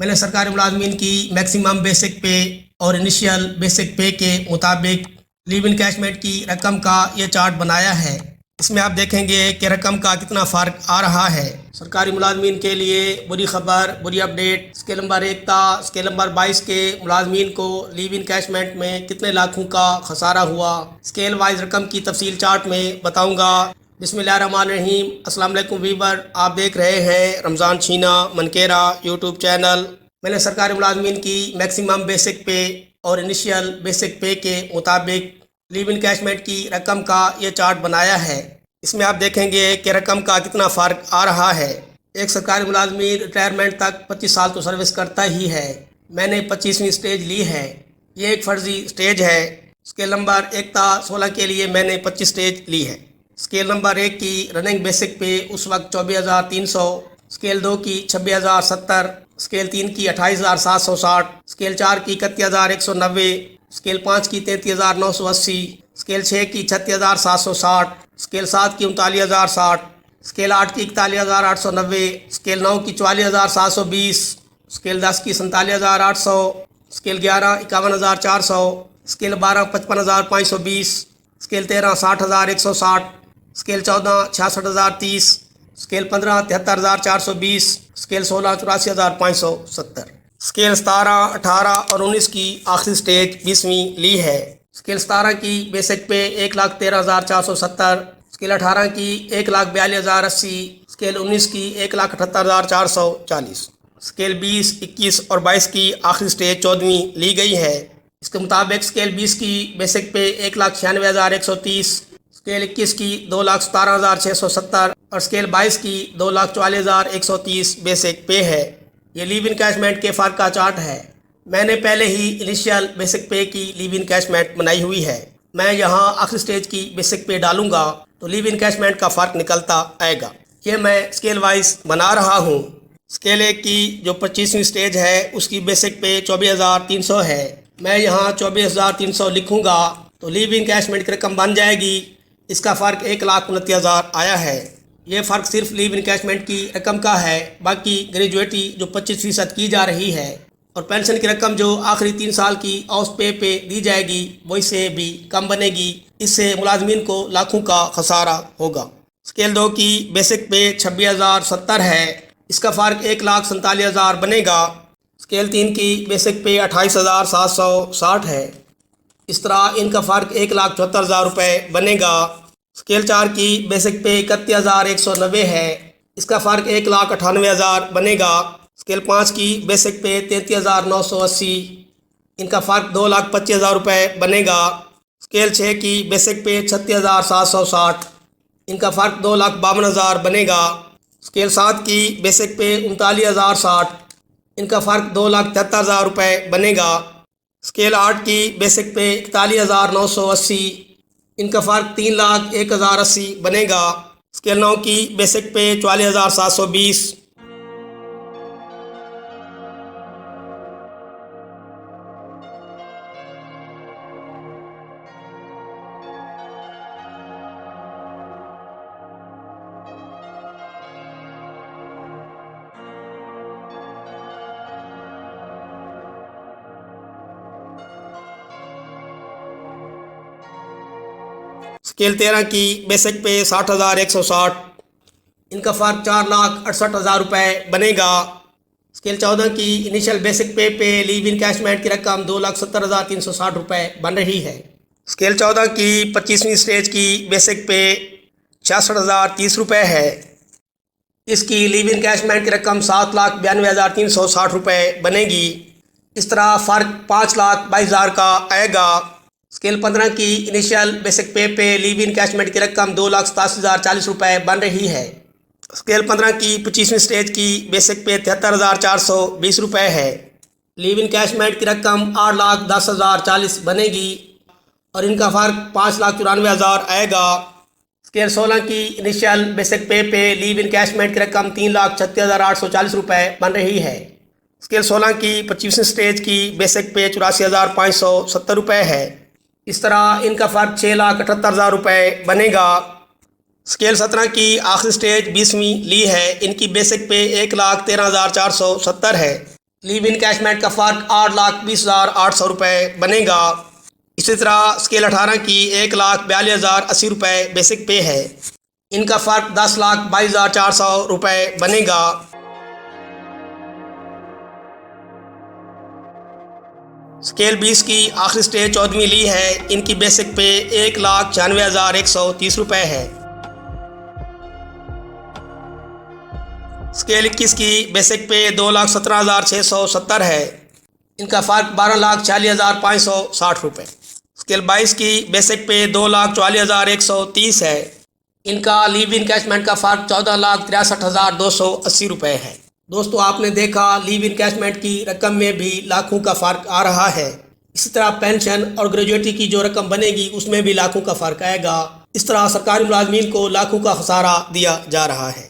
मैंने सरकारी मुलाजमीन की मैक्सिमम बेसिक पे और इनिशियल बेसिक पे के मुताबिक लीव इनकैशमेंट की रकम का ये चार्ट बनाया है। इसमें आप देखेंगे कि रकम का कितना फ़र्क आ रहा है। सरकारी मुलाजमीन के लिए बुरी खबर, बुरी अपडेट। स्केल नंबर 1 था, स्केल नंबर 22 के मुलाजमीन को लीव इनकैशमेंट में कितने लाखों का खसारा हुआ, स्केल वाइज रकम की तफसील चार्ट में बताऊँगा। बिस्मिल्लाहिर्रहमानिर्रहीम। अस्सलाम वालेकुम वीवर, आप देख रहे हैं रमज़ान छीना मनकेरा यूट्यूब चैनल। मैंने सरकारी मुलाजमीन की मैक्सिमम बेसिक पे और इनिशियल बेसिक पे के मुताबिक लीव इनकैशमेंट की रकम का ये चार्ट बनाया है। इसमें आप देखेंगे कि रकम का कितना फ़र्क आ रहा है। एक सरकारी मुलाजमीन रिटायरमेंट तक 25 साल तो सर्विस करता ही है। मैंने 25वीं स्टेज ली है। ये एक फ़र्जी स्टेज है। स्केल नंबर 1 था 16 के लिए मैंने 25 स्टेज ली है। स्केल नंबर 1 की रनिंग बेसिक पे उस वक्त 24,300, स्केल 2 की 26,070, स्केल 3 की 28,760, स्केल 4 की 31,190, स्केल 5 की 33,980, स्केल 6 की 36,760, स्केल 7 की 39,060, स्केल 8 की 41,890, स्केल 9 की 44,720, स्केल 10 की 47,800, scale 11 51,400, scale 12 55,520, scale 13 60,160, scale 14 66,030, scale 15 73,420, scale 16 84,570, scale 17 18 और 19 की आखिरी स्टेज 20वीं ली है। स्केल 17 की बेसिक पे 1,13,470, स्केल 18 की 1,42,080, स्केल 19 की 1,78,440, स्केल 20 21 और 22 की आखिरी स्टेज 14वीं ली गई है। इसके मुताबिक स्केल 20 की बेसिक पे 1,96,130, स्केल 21 की 2,17,670 और स्केल 22 की 2,44,130 बेसिक पे है। ये लीव इनकैशमेंट के फ़र्क का चार्ट है। मैंने पहले ही इनिशियल बेसिक पे की लीव इनकैशमेंट बनाई हुई है। मैं यहाँ आखिरी स्टेज की बेसिक पे डालूंगा तो लीव इनकैशमेंट का फ़र्क निकलता आएगा। ये मैं स्केल वाइज बना रहा हूँ। स्केल 1 की जो 25वीं स्टेज है उसकी बेसिक पे 24,300 है। मैं यहाँ 24,300 लिखूँगा तो लीव इनकैशमेंट की रकम बन जाएगी। इसका फ़र्क 1,29,000 आया है। ये फ़र्क सिर्फ लीव इनकैशमेंट की रकम का है। बाकी ग्रेजुएटी जो 25% की जा रही है और पेंशन की रकम जो आखिरी 3 साल की औसत पे दी जाएगी वो इससे भी कम बनेगी। इससे मुलाजमीन को लाखों का खसारा होगा। स्केल 2 की बेसिक पे 26,070 है। इसका फ़र्क 1,47,000 बनेगा। स्केल 3 की बेसिक पे 28,760 है। इस तरह इनका फ़र्क 1,74,000 रुपये बनेगा। स्केल 4 की बेसिक पे 31,190 है। इसका फ़र्क 1,98,000 बनेगा। स्केल 5 की बेसिक पे 33,980, इनका फ़र्क 2,25,000 रुपये बनेगा। स्केल 6 की बेसिक पे 36,760, इनका फ़र्क 2,52,000 बनेगा। स्केल 7 की बेसिक पे 39,060, इनका फ़र्क 2,73,000 रुपये बनेगा। स्केल 8 की बेसिक पे 41,980, इनका फ़र्क 3,01,080 बनेगा। स्केल 9 की बेसिक पे 44,720, स्केल 13 की बेसिक पे 60,160, इनका फ़र्क 4,68,000 रुपये बनेगा। स्केल 14 की इनिशियल बेसिक पे लीव इनकैशमेंट की रकम 2,70,360 रुपये बन रही है। स्केल 14 की 25वीं स्टेज की बेसिक पे 66,030 रुपये है। इसकी लीव इनकैशमेंट की रकम 7,92,360 रुपये बनेगी। इस तरह फ़र्क 5,22,000 का आएगा। स्केल 15 की इनिशियल बेसिक पे लीव इनकैशमेंट की रकम 2,87,040 रुपये बन रही है। स्केल 15 की 25वीं स्टेज की बेसिक पे 73,420 रुपये है। लीव इनकैशमेंट की रकम 8,10,040 बनेगी और इनका फ़र्क 5,94,000 आएगा। स्केल 16 की इनिशियल बेसिक पे लीव इनकैशमेंट की रकम 3,36,840 रुपये बन रही है। स्केल 16 की 25वीं स्टेज की बेसिक पे 84,570 रुपये है। इस तरह इनका फ़र्क 6,78,000 रुपये बनेगा। स्केल 17 की आखिरी स्टेज 20वीं ली है। इनकी बेसिक पे 1,13,470 है। लीव इनकैशमेंट का फ़र्क 8,20,800 रुपये बनेगा। इसी तरह स्केल 18 की 1,42,080 रुपये बेसिक पे है, इनका फ़र्क 10,22,400 रुपये बनेगा। स्केल 20 की आखिरी स्टेज 14वीं ली है, इनकी बेसिक पे 1,96,130 रुपये है। स्केल 21 की बेसिक पे 2,17,670 है, इनका फ़र्क 12,40,560 रुपये। स्केल 22 की बेसिक पे 2,44,130 है, इनका लीव इनकैशमेंट का फ़र्क 14,63,280 रुपये है। दोस्तों, आपने देखा लीव इनकैशमेंट की रकम में भी लाखों का फ़र्क आ रहा है। इसी तरह पेंशन और ग्रेजुएटी की जो रकम बनेगी उसमें भी लाखों का फ़र्क आएगा। इस तरह सरकारी मुलाजमीन को लाखों का खसारा दिया जा रहा है।